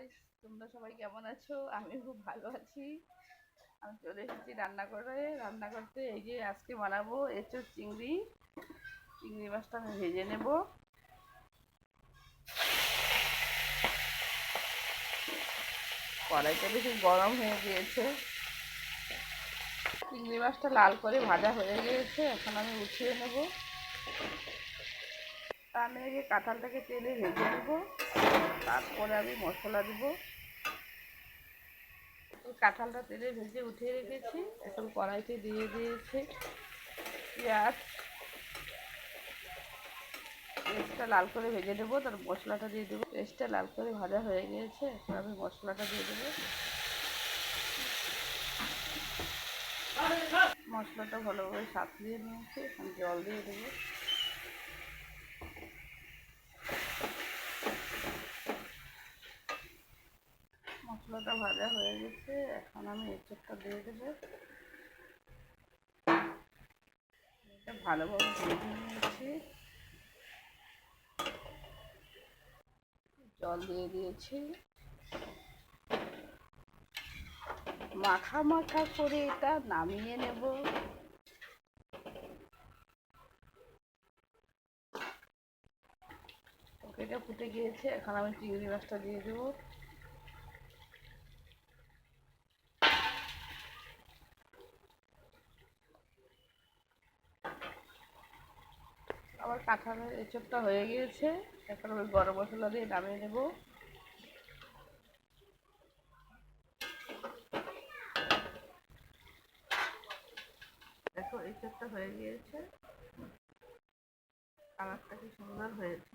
Guys, তোমরা সবাই কেমন আছো? আমি খুব ভালো আছি। আমি চলে এসেছি রান্না করতে। এই যে আজকে বানাবো এঁচোড় চিংড়ি। চিংড়ি মাছটা আমি ভেজে নেব। কড়াইটা বেশি গরম হয়ে গিয়েছে। চিংড়ি মাছটা লাল করে ভাজা হয়ে গিয়েছে, এখন আমি উঠিয়ে নেব। তার আগে কাঁঠালটাকে তেলে ভেজে নেব, তারপরে আমি মশলা দেবো। কাঁঠালটা তেলে ভেজে উঠিয়ে রেখেছি, এখন কড়াইতে দিয়ে দিয়েছি পেঁয়াজ। পেঁয়াজটা লাল করে ভেজে দেবো, তার মশলাটা দিয়ে দেবো। পেঁয়াজটা লাল করে ভাজা হয়ে গিয়েছে, এখন আমি মশলাটা দিয়ে দেবো। মশলাটা ভালোভাবে সাঁতলিয়ে নিয়েছি, এখন জল দিয়ে দেবো। মশলাটা ভাজা হয়ে গেছে, এখন আমি এঁচোড়টা দিয়ে দেবো। এটা ভালোভাবে ভেজে নিয়েছি, জল দিয়ে দিয়েছি। মাখা মাখা করে এটা নামিয়ে নেব। এটা ফুটে গিয়েছে, এখন আমি চিংড়ি মাছটা দিয়ে দেবো। আবার কাঁঠালের এঁচোড়টা হয়ে গিয়েছে, এখন আমি গরম মশলা দিয়ে নামিয়ে নেব। দেখো এঁচোড়টা হয়ে গিয়েছে, কালারটা কি সুন্দর হয়েছে।